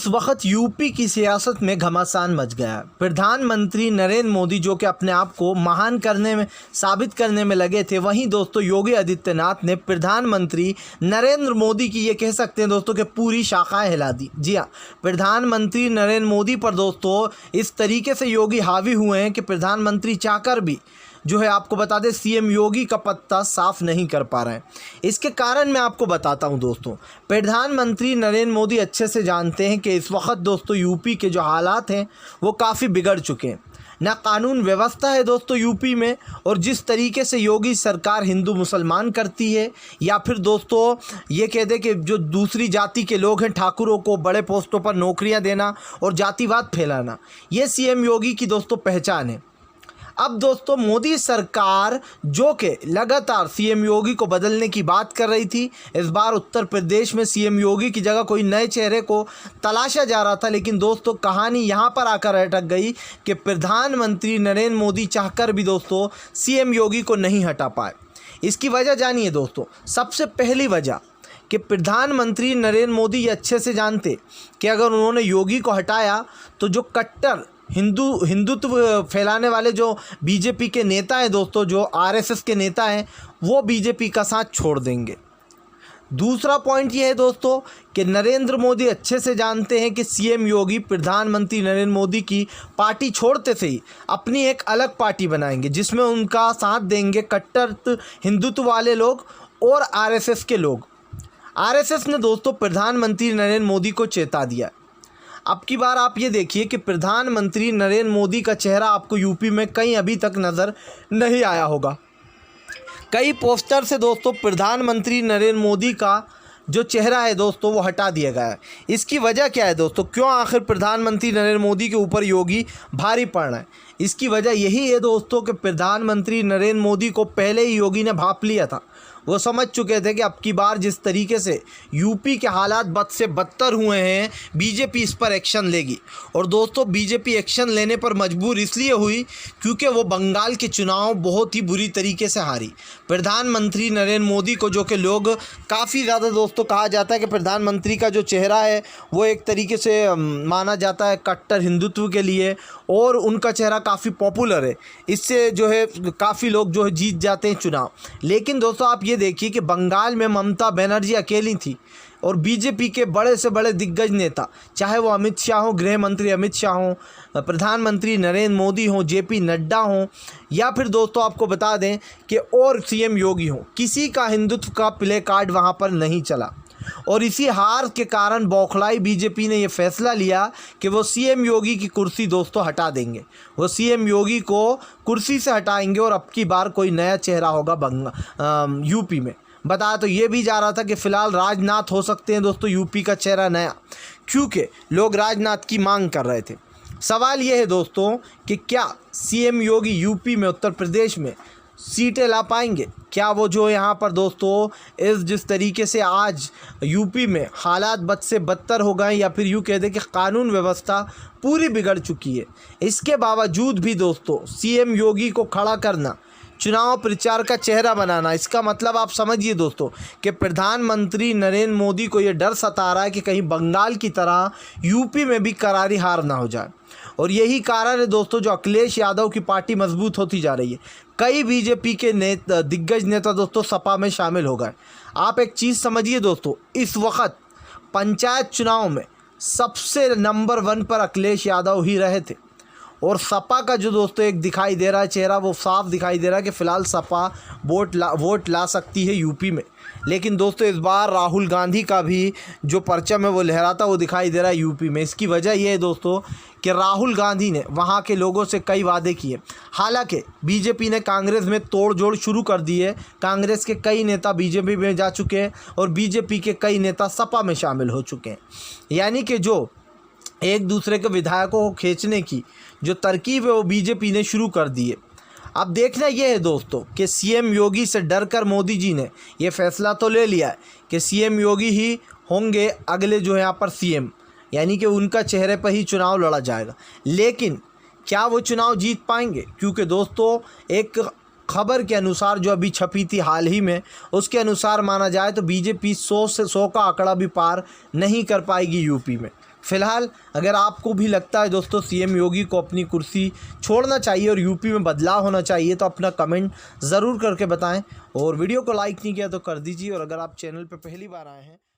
इस वक्त यूपी की सियासत में घमासान मच गया है। प्रधानमंत्री नरेंद्र मोदी जो कि अपने आप को महान करने में साबित करने में लगे थे, वहीं दोस्तों योगी आदित्यनाथ ने प्रधानमंत्री नरेंद्र मोदी की ये कह सकते हैं दोस्तों कि पूरी शाखाएं हिला दी। जी हाँ, प्रधानमंत्री नरेंद्र मोदी पर दोस्तों इस तरीके से योगी हावी हुए हैं कि प्रधानमंत्री चाहकर भी जो है आपको बता दें सीएम योगी का पत्ता साफ नहीं कर पा रहे हैं। इसके कारण मैं आपको बताता हूं दोस्तों, प्रधानमंत्री नरेंद्र मोदी अच्छे से जानते हैं कि इस वक्त दोस्तों यूपी के जो हालात हैं वो काफ़ी बिगड़ चुके हैं। ना कानून व्यवस्था है दोस्तों यूपी में, और जिस तरीके से योगी सरकार हिंदू मुसलमान करती है, या फिर दोस्तों ये कह दे कि जो दूसरी जाति के लोग हैं ठाकुरों को बड़े पोस्टों पर नौकरियां देना और जातिवाद फैलाना, ये सीएम योगी की दोस्तों पहचान है। अब दोस्तों मोदी सरकार जो कि लगातार सीएम योगी को बदलने की बात कर रही थी, इस बार उत्तर प्रदेश में सीएम योगी की जगह कोई नए चेहरे को तलाशा जा रहा था, लेकिन दोस्तों कहानी यहाँ पर आकर अटक गई कि प्रधानमंत्री नरेंद्र मोदी चाहकर भी दोस्तों सीएम योगी को नहीं हटा पाए। इसकी वजह जानिए दोस्तों। सबसे पहली वजह कि प्रधानमंत्री नरेंद्र मोदी ये अच्छे से जानते कि अगर उन्होंने योगी को हटाया तो जो कट्टर हिंदुत्व फैलाने वाले जो बीजेपी के नेता हैं दोस्तों, जो आरएसएस के नेता हैं, वो बीजेपी का साथ छोड़ देंगे। दूसरा पॉइंट ये है दोस्तों कि नरेंद्र मोदी अच्छे से जानते हैं कि सीएम योगी प्रधानमंत्री नरेंद्र मोदी की पार्टी छोड़ते से ही अपनी एक अलग पार्टी बनाएंगे, जिसमें उनका साथ देंगे कट्टर हिंदुत्व वाले लोग और आरएसएस के लोग। आरएसएस ने दोस्तों प्रधानमंत्री नरेंद्र मोदी को चेता दिया। अब की बार आप ये देखिए कि प्रधानमंत्री नरेंद्र मोदी का चेहरा आपको यूपी में कहीं अभी तक नज़र नहीं आया होगा। कई पोस्टर से दोस्तों प्रधानमंत्री नरेंद्र मोदी का जो चेहरा है दोस्तों वो हटा दिया गया है। इसकी वजह क्या है दोस्तों? क्यों आखिर प्रधानमंत्री नरेंद्र मोदी के ऊपर योगी भारी पड़ रहा है? इसकी वजह यही है दोस्तों कि प्रधानमंत्री नरेंद्र मोदी को पहले ही योगी ने भांप लिया था। वो समझ चुके थे कि अब की बार जिस तरीके से यूपी के हालात बद से बदतर हुए हैं, बीजेपी इस पर एक्शन लेगी। और दोस्तों बीजेपी एक्शन लेने पर मजबूर इसलिए हुई क्योंकि वो बंगाल के चुनाव बहुत ही बुरी तरीके से हारी। प्रधानमंत्री नरेंद्र मोदी को जो कि लोग काफ़ी ज़्यादा दोस्तों कहा जाता है कि प्रधानमंत्री का जो चेहरा है वो एक तरीके से माना जाता है कट्टर हिंदुत्व के लिए, और उनका चेहरा काफ़ी पॉपुलर है। इससे जो है काफ़ी लोग जो है जीत जाते हैं चुनाव। लेकिन दोस्तों आप ये देखिए कि बंगाल में ममता बनर्जी अकेली थी, और बीजेपी के बड़े से बड़े दिग्गज नेता, चाहे वो अमित शाह हो, गृह मंत्री अमित शाह हो, प्रधानमंत्री नरेंद्र मोदी हो, जेपी नड्डा हो, या फिर दोस्तों आपको बता दें कि और सीएम योगी हो, किसी का हिंदुत्व का प्ले कार्ड वहाँ पर नहीं चला। और इसी हार के कारण बौखलाई बीजेपी ने यह फैसला लिया कि वो सीएम योगी की कुर्सी दोस्तों हटा देंगे। वो सीएम योगी को कुर्सी से हटाएंगे और अब की बार कोई नया चेहरा होगा यूपी में। बताया तो ये भी जा रहा था कि फ़िलहाल राजनाथ हो सकते हैं दोस्तों यूपी का चेहरा नया, क्योंकि लोग राजनाथ की मांग कर रहे थे। सवाल ये है दोस्तों कि क्या सीएम योगी यूपी में, उत्तर प्रदेश में सीटें ला पाएंगे? क्या वो जो यहाँ पर दोस्तों जिस तरीके से आज यूपी में हालात बद से बदतर हो गए, या फिर यूँ कह दें कि कानून व्यवस्था पूरी बिगड़ चुकी है, इसके बावजूद भी दोस्तों सीएम योगी को खड़ा करना, चुनाव प्रचार का चेहरा बनाना, इसका मतलब आप समझिए दोस्तों कि प्रधानमंत्री नरेंद्र मोदी को ये डर सता रहा है कि कहीं बंगाल की तरह यूपी में भी करारी हार ना हो जाए। और यही कारण है दोस्तों जो अखिलेश यादव की पार्टी मजबूत होती जा रही है। कई बीजेपी के दिग्गज नेता दोस्तों सपा में शामिल हो गए। आप एक चीज़ समझिए दोस्तों, इस वक्त पंचायत चुनाव में सबसे नंबर 1 पर अखिलेश यादव ही रहे थे, और सपा का जो दोस्तों एक दिखाई दे रहा है चेहरा, वो साफ दिखाई दे रहा है कि फ़िलहाल सपा वोट ला सकती है यूपी में। लेकिन दोस्तों इस बार राहुल गांधी का भी जो परचम है वो लहराता वो दिखाई दे रहा है यूपी में। इसकी वजह यह है दोस्तों कि राहुल गांधी ने वहाँ के लोगों से कई वादे किए। हालांकि बीजेपी ने कांग्रेस में तोड़ जोड़ शुरू कर दी है, कांग्रेस के कई नेता बीजेपी में जा चुके हैं और बीजेपी के कई नेता सपा में शामिल हो चुके हैं। यानी कि जो एक दूसरे के विधायकों को खींचने की जो तरकीब है वो बीजेपी ने शुरू कर दी है। अब देखना यह है दोस्तों कि सीएम योगी से डरकर मोदी जी ने ये फैसला तो ले लिया है कि सीएम योगी ही होंगे अगले जो यहाँ पर सीएम, यानी कि उनका चेहरे पर ही चुनाव लड़ा जाएगा। लेकिन क्या वो चुनाव जीत पाएंगे? क्योंकि दोस्तों एक खबर के अनुसार जो अभी छपी थी हाल ही में, उसके अनुसार माना जाए तो बीजेपी 100 से 100 का आंकड़ा भी पार नहीं कर पाएगी यूपी में। फिलहाल अगर आपको भी लगता है दोस्तों सीएम योगी को अपनी कुर्सी छोड़ना चाहिए और यूपी में बदलाव होना चाहिए तो अपना कमेंट ज़रूर करके बताएं और वीडियो को लाइक नहीं किया तो कर दीजिए और अगर आप चैनल पर पहली बार आए हैं